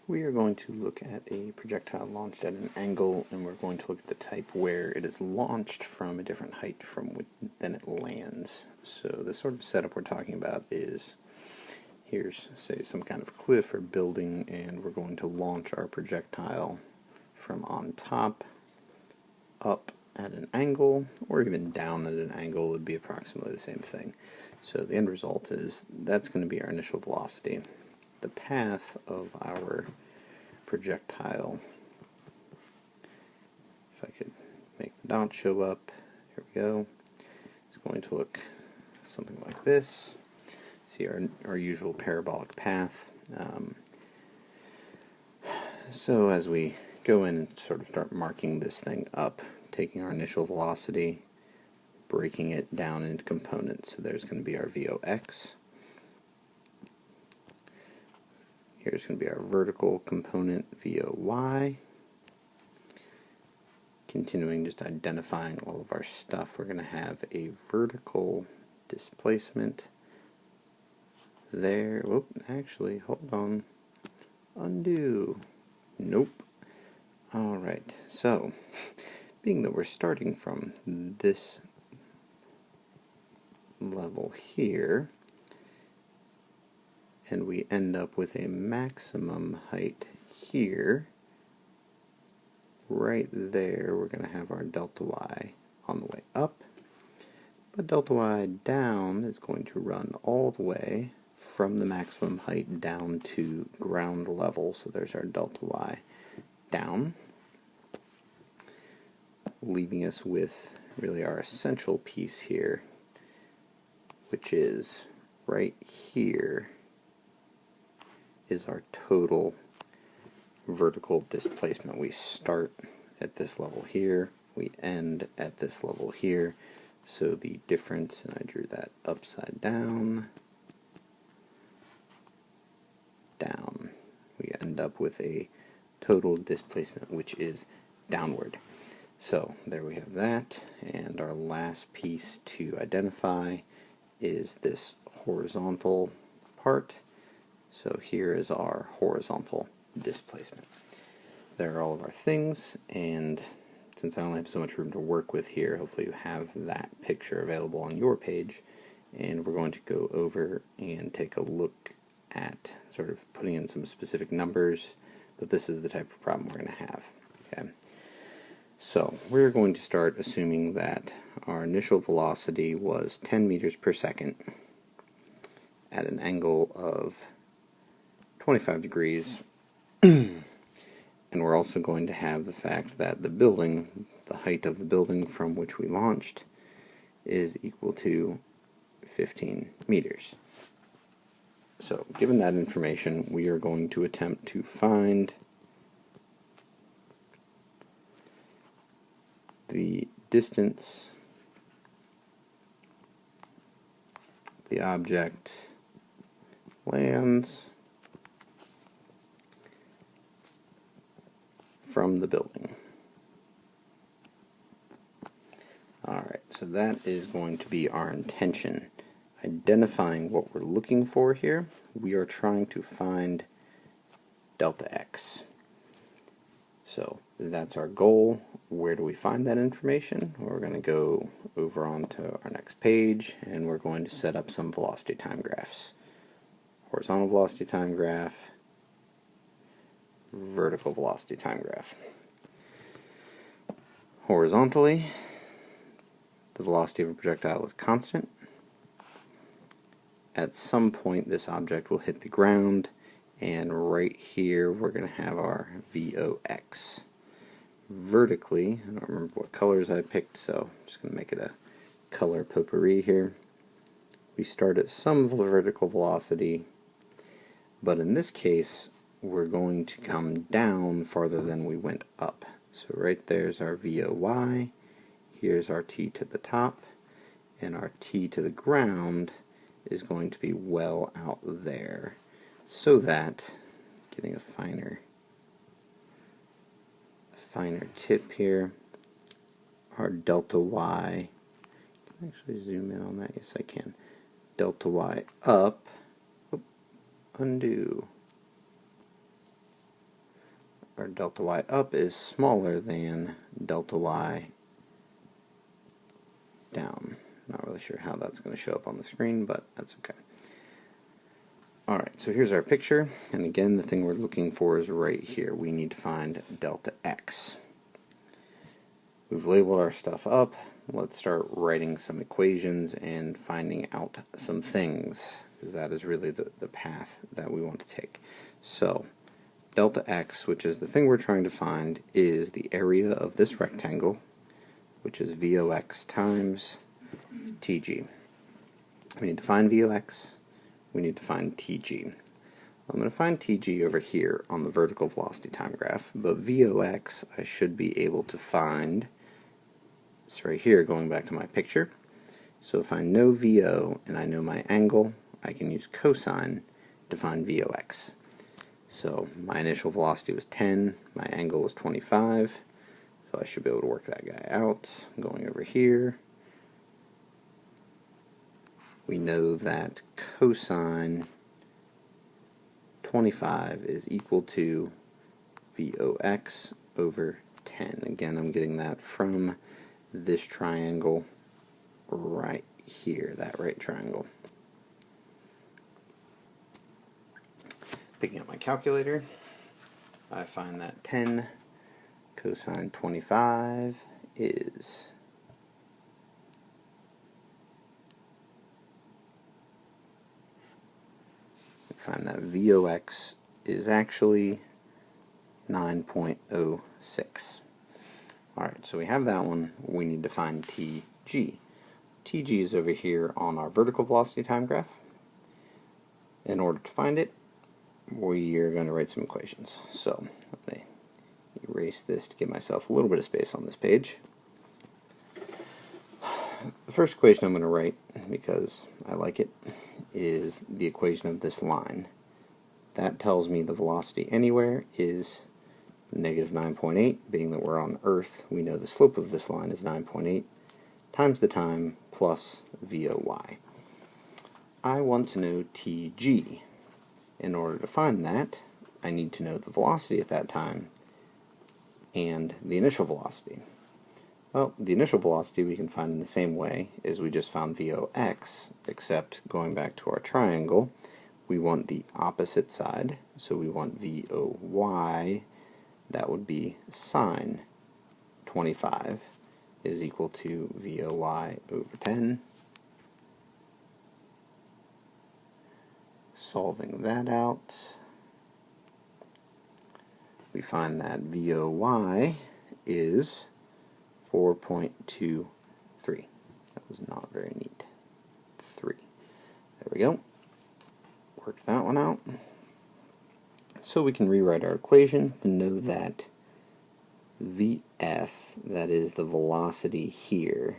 We are going to look at a projectile launched at an angle, and we're going to look at the type where it is launched from a different height from which then it lands. So the sort of setup we're talking about is, here's, say, some kind of cliff or building, and we're going to launch our projectile from on top up at an angle, or even down at an angle would be approximately the same thing. So the end result is that's going to be our initial velocity. The path of our projectile, if I could make the dot show up, here we go, it's going to look something like this. See our usual parabolic path. So as we go in and sort of start marking this thing up, taking our initial velocity, breaking it down into components. So there's going to be our VOX. Here's going to be our vertical component, VOY. Continuing just identifying all of our stuff, we're going to have a vertical displacement there. Whoop, actually, hold on. Undo. Nope. Alright, so, being that we're starting from this level here, and we end up with a maximum height here, right there we're going to have our delta y on the way up, but delta y down is going to run all the way from the maximum height down to ground level, so there's our delta y down, leaving us with really our essential piece here, which is right here is our total vertical displacement. We start at this level here, we end at this level here, so the difference, and I drew that upside down, down, we end up with a total displacement which is downward. So there we have that, and our last piece to identify is this horizontal part. So here is our horizontal displacement. There are all of our things, and since I only have so much room to work with here, hopefully you have that picture available on your page, and we're going to go over and take a look at sort of putting in some specific numbers, but this is the type of problem we're going to have. Okay. So we're going to start assuming that our initial velocity was 10 meters per second at an angle of 25 degrees, and we're also going to have the fact that the building, the height of the building from which we launched, is equal to 15 meters. So, given that information, we are going to attempt to find the distance the object lands from the building. Alright, so that is going to be our intention. Identifying what we're looking for here, we are trying to find delta x. So that's our goal. Where do we find that information? We're going to go over onto our next page, and we're going to set up some velocity time graphs. Horizontal velocity time graph, vertical velocity time graph. Horizontally, the velocity of a projectile is constant. At some point this object will hit the ground, and right here we're going to have our VOX. Vertically, I don't remember what colors I picked, so I'm just going to make it a color potpourri here. We start at some vertical velocity, but in this case we're going to come down farther than we went up. So right there's our VOY, here's our T to the top, and our T to the ground is going to be well out there, so that, getting a finer tip here, our delta y, can I actually zoom in on that? Yes, I can. Delta y up, undo, or delta y up is smaller than delta y down. Not really sure how that's going to show up on the screen, but that's okay. Alright, so here's our picture, and again the thing we're looking for is right here. We need to find delta x. We've labeled our stuff up. Let's start writing some equations and finding out some things, because that is really the path that we want to take. So, delta x, which is the thing we're trying to find, is the area of this rectangle, which is VOX times TG. We need to find VOX. We need to find TG. I'm going to find TG over here on the vertical velocity time graph, but VOX I should be able to find. It's right here, going back to my picture. So if I know VO and I know my angle, I can use cosine to find VOX. So my initial velocity was 10, my angle was 25, so I should be able to work that guy out. Going over here, we know that cosine 25 is equal to VOX over 10. Again, I'm getting that from this triangle right here, that right triangle. Picking up my calculator, I find that 10 cosine 25 is VOX is actually 9.06. Alright, so we have that one. We need to find TG. TG is over here on our vertical velocity time graph. In order to find it, we are going to write some equations. So, let me erase this to give myself a little bit of space on this page. The first equation I'm going to write, because I like it, is the equation of this line. That tells me the velocity anywhere is negative 9.8. Being that we're on Earth, we know the slope of this line is 9.8 times the time plus VOY. I want to know TG. In order to find that, I need to know the velocity at that time and the initial velocity. Well, the initial velocity we can find in the same way as we just found VOX, except going back to our triangle, we want the opposite side, so we want VOY, that would be sine 25 is equal to VOY over 10. Solving that out, we find that VOY is 4.23. That was not very neat. 3. There we go. Work that one out. So we can rewrite our equation to know that VF, that is the velocity here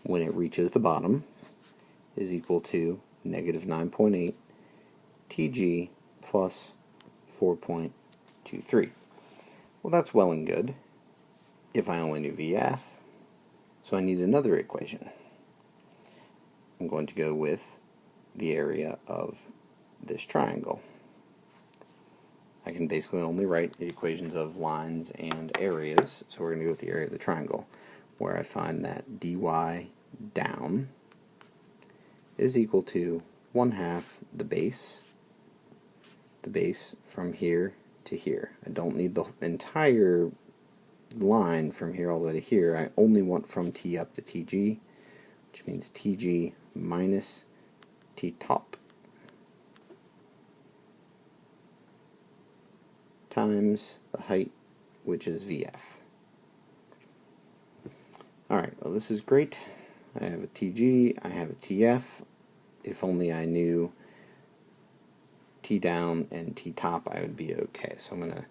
when it reaches the bottom, is equal to negative 9.8 TG plus 4.23. Well, that's well and good if I only knew VF. So I need another equation. I'm going to go with the area of this triangle. I can basically only write the equations of lines and areas, so we're going to go with the area of the triangle, where I find that dy down is equal to 1/2 the base from here to here. I don't need the entire line from here all the way to here. I only want from T up to TG, which means TG minus T top times the height, which is VF. Alright, well this is great. I have a TG, I have a TF. If only I knew T down and T top, I would be okay. So I'm going to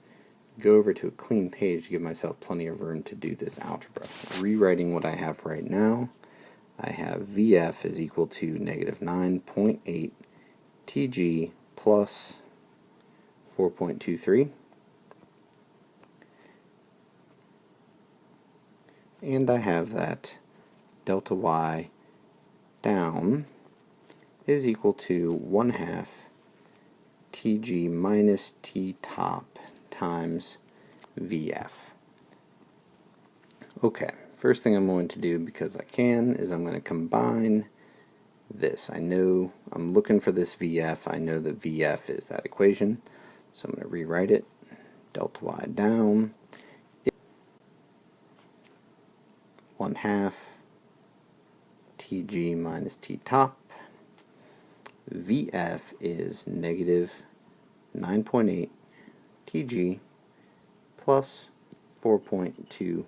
go over to a clean page to give myself plenty of room to do this algebra. Rewriting what I have right now, I have VF is equal to negative 9.8 TG plus 4.23. And I have that delta y down is equal to 1/2 TG minus T top times VF. Okay, first thing I'm going to do, because I can, is I'm going to combine this. I know I'm looking for this VF. I know that VF is that equation, so I'm going to rewrite it. Delta y down, 1/2 Tg minus T top. VF is negative 9.8 Tg plus 4.23.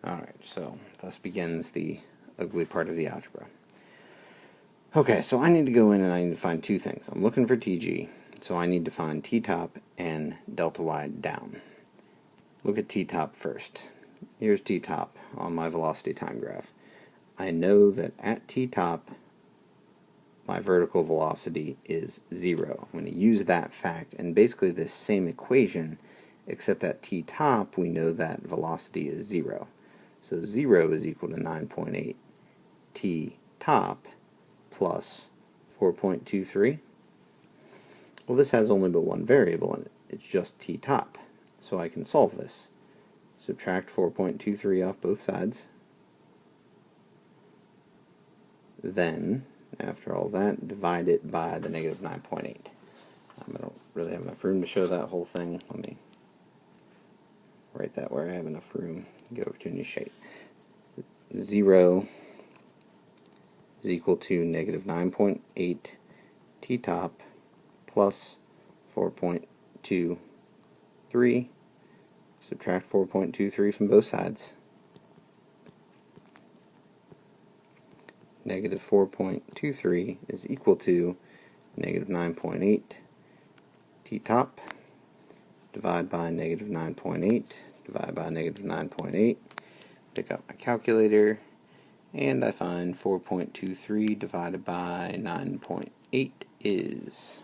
Alright, so thus begins the ugly part of the algebra. Okay, so I need to go in and I need to find two things. I'm looking for Tg, so I need to find T top and delta y down. Look at T top first. Here's T top on my velocity time graph. I know that at T top my vertical velocity is 0. I'm going to use that fact and basically this same equation, except at T top we know that velocity is 0. So 0 is equal to 9.8 T top plus 4.23. Well, this has only but one variable in it. It's just T top. So I can solve this. Subtract 4.23 off both sides. Then, after all that, divide it by the negative 9.8. I don't really have enough room to show that whole thing. Let me write that where I have enough room to go over to a new shape. 0 is equal to negative 9.8 T top plus 4.23. Subtract 4.23 from both sides. Negative 4.23 is equal to negative 9.8 T top. Divide by negative 9.8. Divide by negative 9.8. Pick up my calculator, and I find 4.23 divided by 9.8 is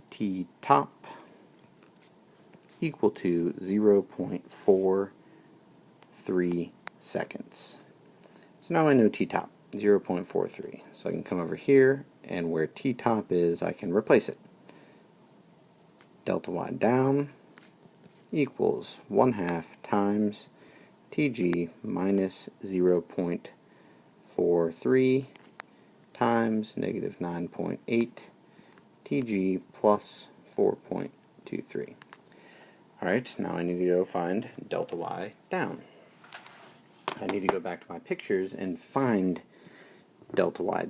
T top equal to 0.43 seconds. So now I know T top, 0.43. So I can come over here, and where T top is, I can replace it. Delta y down equals 1/2 times Tg minus 0.43 times negative 9.8 Tg plus 4.23. Alright, now I need to go find delta y down. I need to go back to my pictures and find delta y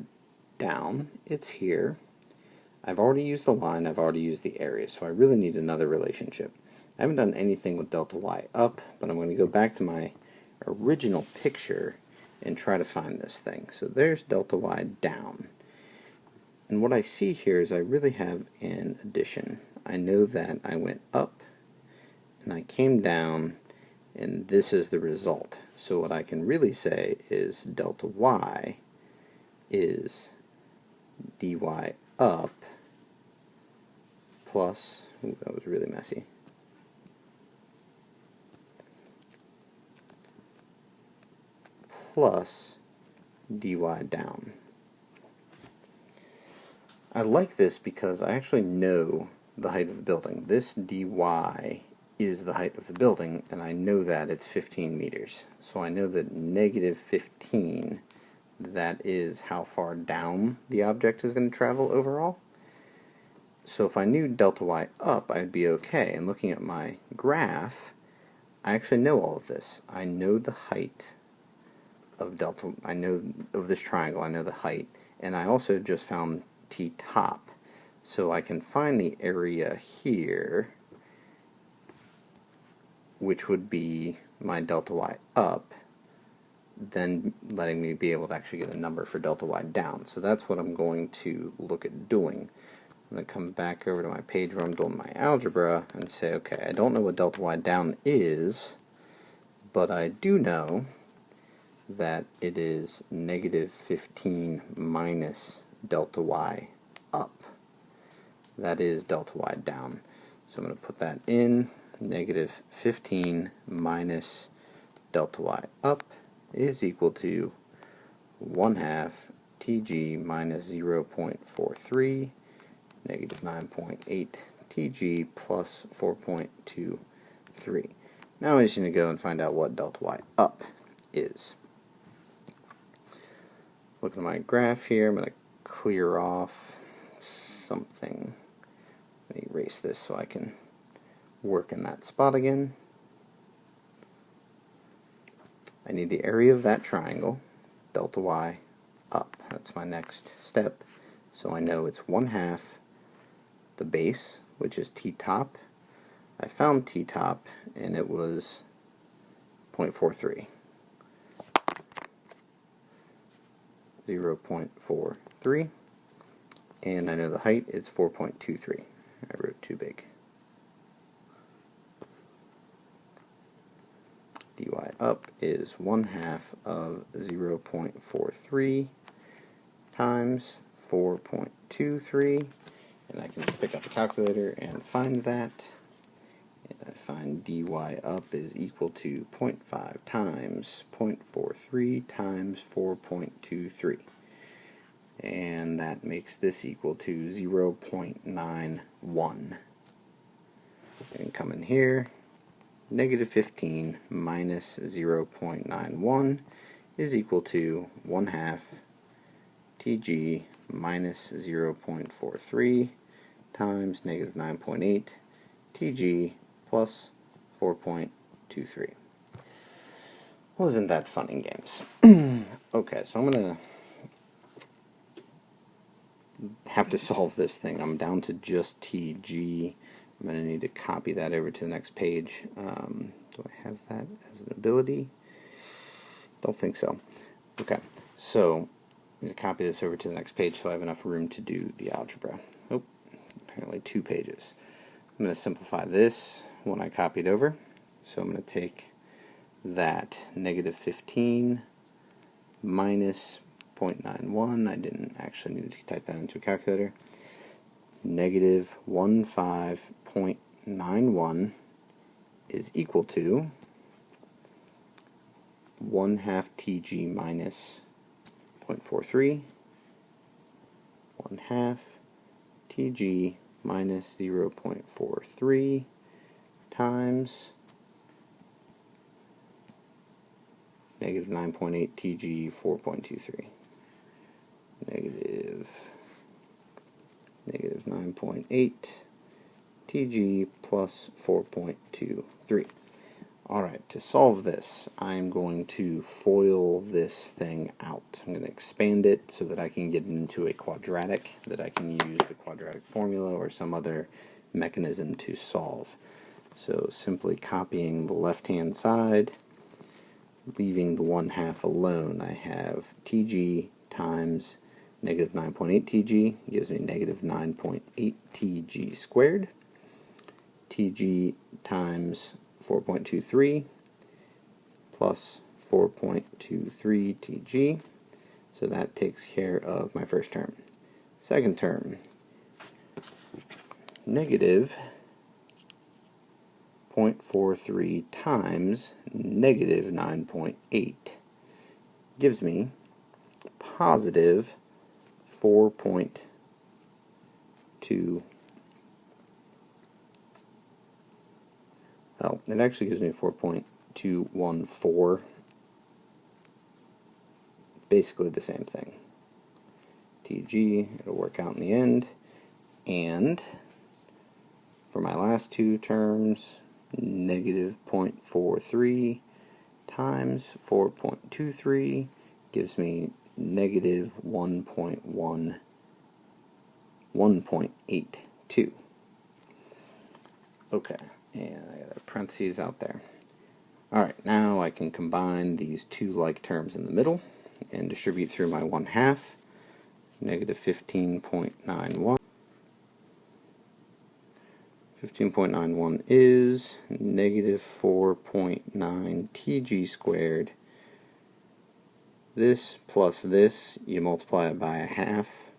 down. It's here. I've already used the line, I've already used the area, so I really need another relationship. I haven't done anything with delta y up, but I'm going to go back to my original picture and try to find this thing. So there's delta y down. And what I see here is I really have an addition. I know that I went up and I came down, and this is the result. So what I can really say is delta y is dy up plus, ooh, that was really messy, plus dy down. I like this because I actually know the height of the building. This dy is the height of the building, and I know that it's 15 meters. So I know that negative 15, that is how far down the object is going to travel overall. So if I knew delta y up, I'd be okay. And looking at my graph, I actually know all of this. I know the height of delta, I know of this triangle, I know the height, and I also just found T top. So I can find the area here, which would be my delta y up, then letting me be able to actually get a number for delta y down. So that's what I'm going to look at doing. I'm going to come back over to my page where I'm doing my algebra and say, okay, I don't know what delta y down is, but I do know that it is negative 15 minus delta y up. That is delta y down. So I'm going to put that in. Negative 15 minus delta y up is equal to 1/2 Tg minus 0.43, negative 9.8 tg plus 4.23. Now I just need to go and find out what delta y up is. Looking at my graph here, I'm going to clear off something. Let me erase this so I can work in that spot again. I need the area of that triangle, delta y up. That's my next step. So I know it's 1/2 the base, which is t top. I found t top and it was 0.43. 0.43, and I know the height is 4.23. I wrote too big. dy up is 1/2 of 0.43 times 4.23, and I can pick up a calculator and find that. And I find dy up is equal to 0.5 times 0.43 times 4.23. And that makes this equal to 0.91. And come in here, negative 15 minus 0.91 is equal to 1/2 tg minus 0.43 times negative 9.8 tg plus 4.23. Well, isn't that fun in games? Okay, so I'm going to have to solve this thing. I'm down to just tg. I'm going to need to copy that over to the next page. Do I have that as an ability? Don't think so. Okay, so I'm going to copy this over to the next page so I have enough room to do the algebra. Oh, apparently 2 pages. I'm going to simplify this when I copied over. So I'm going to take that negative 15 minus 0.91. I didn't actually need to type that into a calculator. Negative 15.91 is equal to 1/2 tg minus 0.43, 1/2 tg minus 0.43 times negative 9.8 tg 4.23. Negative 9.8 tg plus 4.23. Alright, to solve this, I'm going to FOIL this thing out. I'm going to expand it so that I can get it into a quadratic, that I can use the quadratic formula or some other mechanism to solve. So simply copying the left-hand side, leaving the 1/2 alone, I have tg times negative 9.8 tg gives me negative 9.8 tg squared. Tg times 4.23 plus 4.23 tg. So that takes care of my first term. Second term, negative 0.43 times negative 9.8 gives me positive 4.2. Well, it actually gives me 4.214. Basically the same thing. TG, it'll work out in the end. And for my last 2 terms, negative 0.43 times 4.23 gives me negative 1.82. Okay, and I got a parentheses out there. Alright, now I can combine these 2 like terms in the middle and distribute through my 1/2. Negative 15.91. 15.91 is negative 4.9 tg squared. This plus this, you multiply it by 1/2,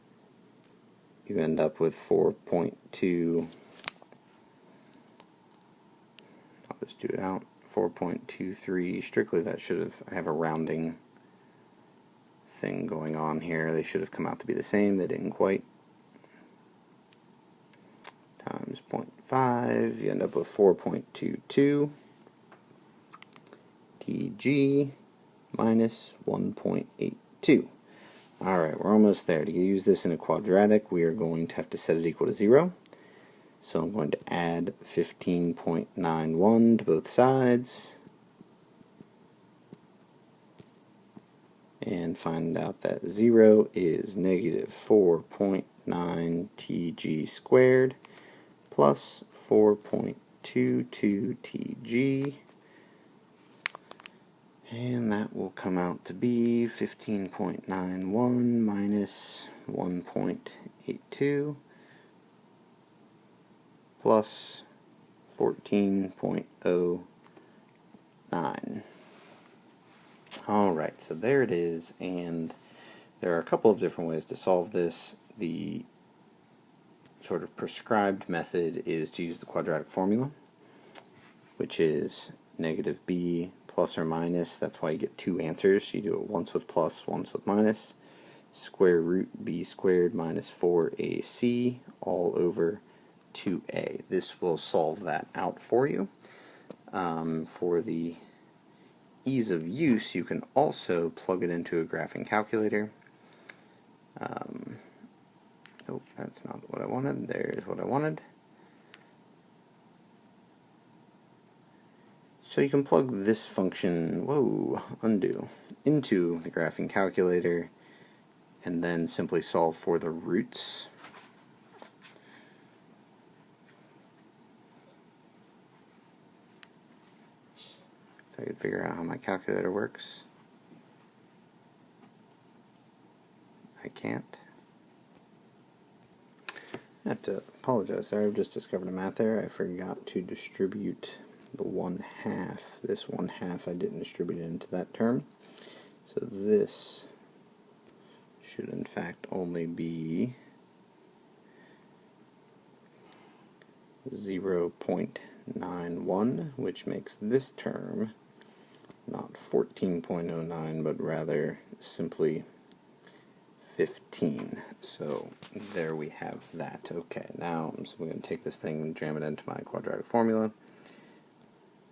you end up with 4.2. I'll just do it out. 4.23. Strictly, that should have. I have a rounding thing going on here. They should have come out to be the same. They didn't quite. Times 5, you end up with 4.22 TG minus 1.82. Alright, we're almost there. To use this in a quadratic, we are going to have to set it equal to 0. So I'm going to add 15.91 to both sides and find out that 0 is negative 4.9 TG squared plus 4.22 TG, and that will come out to be 15.91 minus 1.82 plus 14.09. Alright, so there it is, and there are a couple of different ways to solve this. The sort of prescribed method is to use the quadratic formula, which is negative b plus or minus. That's why you get two answers. You do it once with plus, once with minus. Square root b squared minus 4ac all over 2a. This will solve that out for you. For the ease of use, you can also plug it into a graphing calculator. Nope, that's not what I wanted. There's what I wanted. So you can plug this function, undo, into the graphing calculator and then simply solve for the roots. If I could figure out how my calculator works. I can't. I have to apologize there. I've just discovered a math error. I forgot to distribute the 1/2. This 1/2 I didn't distribute it into that term. So this should in fact only be 0.91, which makes this term not 14.09, but rather simply 15. So there we have that. Okay, now I'm going to take this thing and jam it into my quadratic formula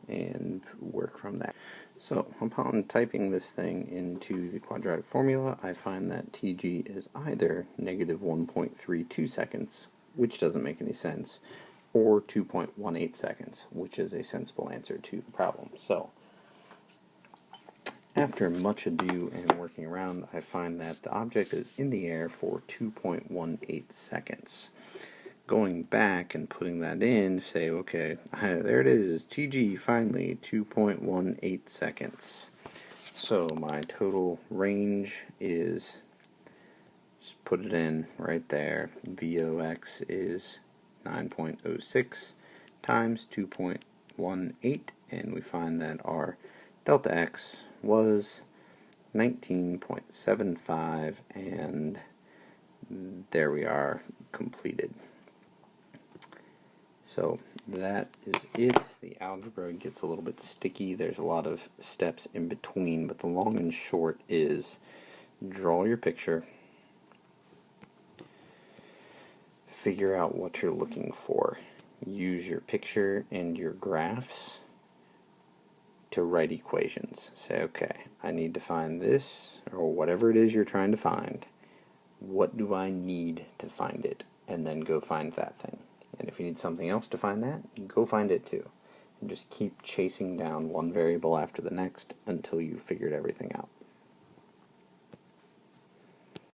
and work from that. So upon typing this thing into the quadratic formula, I find that TG is either negative 1.32 seconds, which doesn't make any sense, or 2.18 seconds, which is a sensible answer to the problem. So after much ado and working around, I find that the object is in the air for 2.18 seconds. Going back and putting that in, say, okay, there it is, TG, finally, 2.18 seconds. So my total range is, just put it in right there, VOX is 9.06 times 2.18, and we find that our delta X was 19.75, and there we are, completed. So that is it. The algebra gets a little bit sticky. There's a lot of steps in between, but the long and short is draw your picture, figure out what you're looking for, use your picture and your graphs to write equations. Say, okay, I need to find this, or whatever it is you're trying to find. What do I need to find it? And then go find that thing. And if you need something else to find that, go find it too. And just keep chasing down one variable after the next until you've figured everything out.